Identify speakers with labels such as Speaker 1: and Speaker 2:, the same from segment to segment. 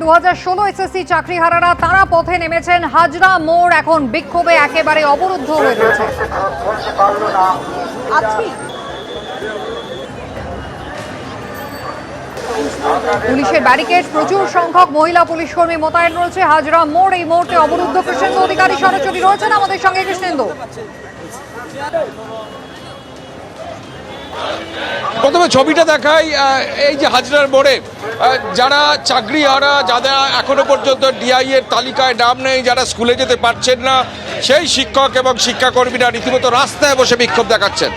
Speaker 1: 2016 SSC চাকরিহারারা তারা পথে নেমেছেন। হাজরা মোড় এখন বিক্ষোভে একেবারে অবরুদ্ধ হয়ে রয়েছে। পুলিশের ব্যারিকেড, প্রচুর সংখ্যক মহিলা পুলিশ কর্মী মোতায়েন রয়েছে। হাজরা মোড় এই মুহূর্তে অবরুদ্ধ। কৃষ্ণেন্দু অধিকারী সরাসরি রয়েছেন আমাদের সঙ্গে। কৃষ্ণেন্দু,
Speaker 2: প্রথমে ছবিটা দেখাই, এই যে হাজরার মোড়ে যারা চাকরিহারা, যারা এখনো পর্যন্ত ডিআই এর তালিকায় নাম নেই, যারা স্কুলে যেতে পারছেন না, সেই শিক্ষক এবং শিক্ষাকর্মীরা রীতিমতো রাস্তায় বসে বিক্ষোভ দেখাচ্ছেন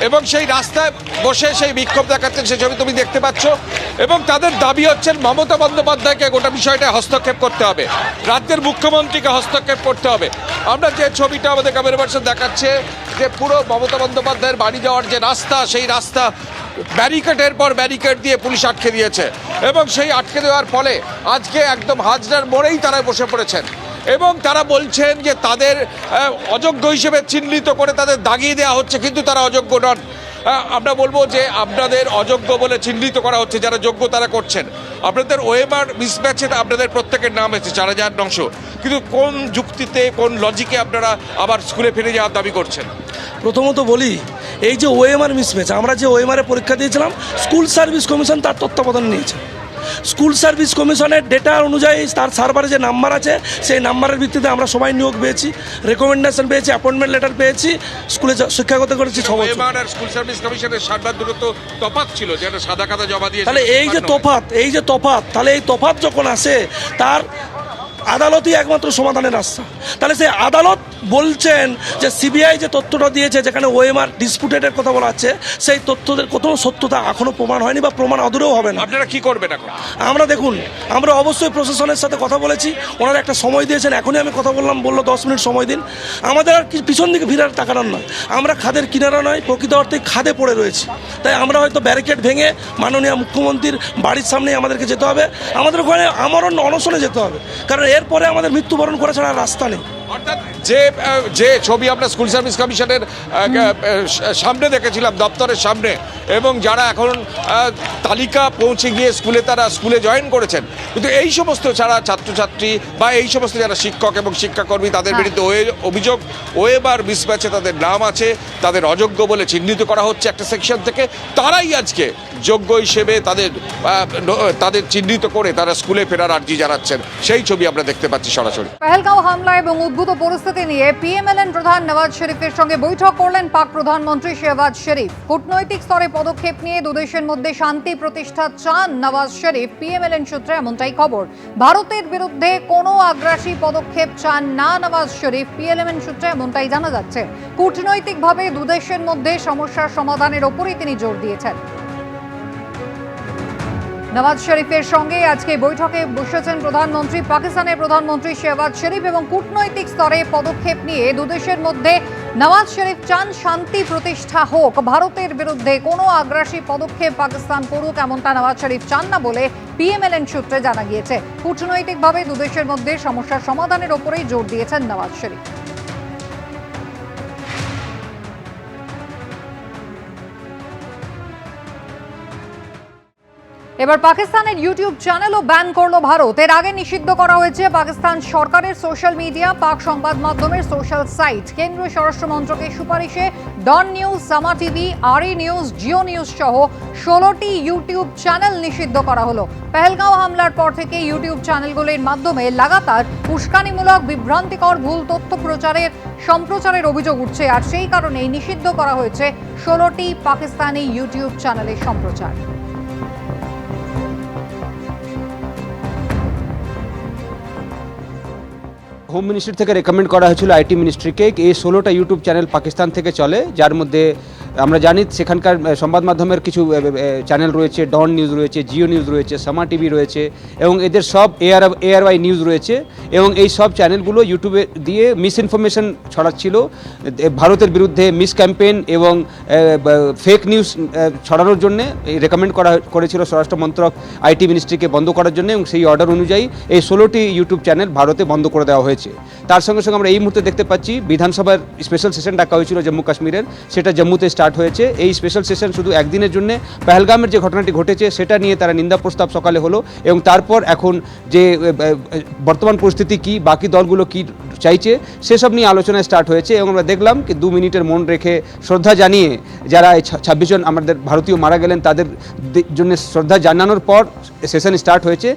Speaker 2: এবং সেই রাস্তায় বসে সেই বিক্ষোভ দেখাচ্ছেন, সেই ছবি তুমি দেখতে পাচ্ছ। এবং তাদের দাবি হচ্ছেন মমতা বন্দ্যোপাধ্যায়কে গোটা বিষয়টা হস্তক্ষেপ করতে হবে, রাজ্যের মুখ্যমন্ত্রীকে হস্তক্ষেপ করতে হবে। আমরা যে ছবিটা আমাদের ক্যামেরা পার্সন দেখাচ্ছে, যে পুরো মমতা বন্দ্যোপাধ্যায়ের বাড়ি যাওয়ার যে রাস্তা, সেই রাস্তা ব্যারিকেডের পর ব্যারিকেড দিয়ে পুলিশ আটকে দিয়েছে এবং সেই আটকে দেওয়ার ফলে আজকে একদম হাজরার মোড়েই তারা বসে পড়েছেন এবং তারা বলছেন যে তাদের অযোগ্য হিসেবে চিহ্নিত করে তাদের দাগিয়ে দেওয়া হচ্ছে, কিন্তু তারা অযোগ্য নন। আমরা বলবো যে আপনাদের অযোগ্য বলে চিহ্নিত করা হচ্ছে, যারা যোগ্য তারা করছেন। আপনাদের ওয়েমার মিসম্যাচে আপনাদের প্রত্যেকের নাম এসেছে 4,900, কিন্তু কোন যুক্তিতে, কোন লজিকে আপনারা আবার স্কুলে ফিরে যাওয়ার দাবি করছেন?
Speaker 3: প্রথমত বলি, এই যে ওএমআর মিসম্যাচ, আমরা যে ওএমআরে পরীক্ষা দিয়েছিলাম, স্কুল সার্ভিস কমিশন তার তত্ত্বাবধান নিয়েছে। স্কুল সার্ভিস কমিশনের ডেটা অনুযায়ী তার সার্ভারে যে নাম্বার আছে, সেই নাম্বারের ভিত্তিতে আমরা সবাই নিয়োগ পেয়েছি, রেকমেন্ডেশন পেয়েছি, অ্যাপয়েন্টমেন্ট লেটার পেয়েছি, স্কুলে শিক্ষাগত করেছি 6 বছর।
Speaker 2: স্কুল সার্ভিস কমিশনের সার্ভার দূরত্ব তফাৎ ছিল, যেটা সাদা কাদা জমা দিয়ে।
Speaker 3: তাহলে এই যে তফাৎ, তাহলে এই তফাৎ যখন আসে, তার আদালতই একমাত্র সমাধানের রাস্তা। তাহলে সেই আদালত বলছেন যে সিবিআই যে তথ্যটা দিয়েছে, যেখানে ওএমআর ডিসপুটেডের কথা বলা হচ্ছে, সেই তথ্যদের কোনো সত্যতা এখনো প্রমাণ হয়নি বা প্রমাণ আদরেও হবে না।
Speaker 2: আপনারা কি করবেন এখন?
Speaker 3: আমরা দেখুন, আমরা অবশ্যই প্রশাসনের সাথে কথা বলেছি, ওনারা একটা সময় দিয়েছেন। এখনই আমি কথা বললাম, বললো 10 মিনিট সময় দিন। আমাদের আর পিছন দিকে ফিরার তাকানোর নয়, আমরা খাদের কিনারা নয়, প্রকৃত অর্থে খাদে পড়ে রয়েছি। তাই আমরা হয়তো ব্যারিকেড ভেঙে মাননীয় মুখ্যমন্ত্রীর বাড়ির সামনেই আমাদেরকে যেতে হবে, আমাদের ওখানে আমরণ অনশনে যেতে হবে, কারণ এরপরে আমাদের মৃত্যুবরণ করা ছাড়া রাস্তা নেই।
Speaker 2: অর্থাৎ যে ছবি আমরা স্কুল সার্ভিস কমিশনের সামনে দেখেছিলাম, দপ্তরের সামনে, এবং যারা এখন তালিকা পৌঁছে গিয়ে তারা স্কুলে জয়েন করেছেন, কিন্তু এই সমস্ত যারা ছাত্রছাত্রী বা এই সমস্ত যারা শিক্ষক এবং শিক্ষাকর্মী, তাদের বিরুদ্ধে অভিযোগ ওয়েবার মিসম্যাচে তাদের নাম আছে, তাদের অযোগ্য বলে চিহ্নিত করা হচ্ছে একটা সেকশন থেকে। তারাই আজকে যোগ্য হিসেবে তাদের চিহ্নিত করে তারা স্কুলে ফেরার আর্জি জানাচ্ছেন, সেই ছবি আমরা দেখতে পাচ্ছি সরাসরি।
Speaker 1: পেহেলগাঁও হামলা এবং উদ্ভূত পরিস্থিতি নিয়ে পিএমএলএন প্রধান নওয়াজ শরীফের সঙ্গে বৈঠক করলেন পাক প্রধানমন্ত্রী শেহবাজ শরীফ। কূটনৈতিক স্তরে পদক্ষেপ নিয়ে দুদেশের মধ্যে শান্তি প্রতিষ্ঠা চান নওয়াজ শরীফ। পিএমএলএন সূত্রে এমনটাই খবর। ভারতের বিরুদ্ধে কোনো আগ্রাসী পদক্ষেপ চান না নওয়াজ শরীফ। পিএমএলএন সূত্রে এমনটাই জানা যাচ্ছে। কূটনৈতিকভাবে দুদেশের মধ্যে সমস্যার সমাধানের ওপরই তিনি জোর দিয়েছেন। নওয়াজ শরীফের সঙ্গে আজকে বৈঠকে বসেছেন প্রধানমন্ত্রী। পাকিস্তানের প্রধানমন্ত্রী শেহবাজ শরীফ এবং কূটনৈতিক স্তরে পদক্ষেপ নিয়ে দুদেশের মধ্যে নওয়াজ শরীফ চান শান্তি প্রতিষ্ঠা হোক। ভারতের বিরুদ্ধে কোনো আগ্রাসী পদক্ষেপ পাকিস্তান করুক, এমনটা নওয়াজ শরীফ চান না বলে পিএমএলএন সূত্রে জানা গিয়েছে। কূটনৈতিকভাবে দুদেশের মধ্যে সমস্যার সমাধানের ওপরেই জোর দিয়েছেন নওয়াজ শরীফ। এবার পাকিস্তানের ইউটিউব চ্যানেলও ব্যান করলো ভারত। এর আগে নিষিদ্ধ করা হয়েছে পাকিস্তান সরকারের সোশ্যাল মিডিয়া, পাক সংবাদ মাধ্যমের সোশ্যাল সাইট। কেন্দ্রীয় স্বরাষ্ট্র মন্ত্রকের সুপারিশে ডন নিউজ, সামা টিভি, আরই নিউজ, জিও নিউজ সহ 16টি ইউটিউব চ্যানেল নিষিদ্ধ করা হলো। পেহেলগাঁও হামলার পর থেকে ইউটিউব চ্যানেলগুলির মাধ্যমে লাগাতার উস্কানিমূলক, বিভ্রান্তিকর, ভুল তথ্য সম্প্রচারের অভিযোগ উঠছে, আর সেই কারণেই নিষিদ্ধ করা হয়েছে 16টি পাকিস্তানি ইউটিউব চ্যানেলের সম্প্রচার।
Speaker 4: হোম মিনিস্ট্রি থেকে রেকমেন্ড করা হয়েছিল আইটি মিনিস্ট্রিকে, এই 16টা ইউটিউব চ্যানেল পাকিস্তান থেকে চলে, যার মধ্যে আমরা জানি সেখানকার সংবাদ মাধ্যমের কিছু চ্যানেল রয়েছে, ডন নিউজ রয়েছে, জিও নিউজ রয়েছে, সামা টিভি রয়েছে, এবং এদের সব ARY নিউজ রয়েছে। এবং এই সব চ্যানেলগুলো ইউটিউবে দিয়ে মিস ইনফরমেশন ছড়াচ্ছিল, ভারতের বিরুদ্ধে মিস ক্যাম্পেইন এবং ফেক নিউজ ছড়ানোর জন্যে রেকমেন্ড করেছিল স্বরাষ্ট্র মন্ত্রক আইটি মিনিস্ট্রিকে বন্ধ করার জন্য, এবং সেই অর্ডার অনুযায়ী এই 16টি ইউটিউব চ্যানেল ভারতে বন্ধ করে দেওয়া হয়েছে। তার সঙ্গে সঙ্গে আমরা এই মুহূর্তে দেখতে পাচ্ছি বিধানসভার স্পেশাল সেশন ডাকা হয়েছিল জম্মু কাশ্মীরের, সেটা জম্মুতে স্টার্ট স্টার্ট হয়েছে। এই স্পেশাল সেশন শুধু একদিনের জন্য পেহেলগামের যে ঘটনাটি ঘটেছে সেটা নিয়ে তারা নিন্দা প্রস্তাব সকালে হলো, এবং তারপর এখন যে বর্তমান পরিস্থিতি কি, বাকি দলগুলো কি চাইছে সেসব নিয়ে আলোচনা স্টার্ট হয়েছে। এবং আমরা দেখলাম কি 2 মিনিটের মন রেখে শ্রদ্ধা জানিয়ে যারা এই 26 জন আমাদের ভারতীয় মারা গেলেন তাদের জন্য শ্রদ্ধা জানানোর পর সেশন স্টার্ট হয়েছে।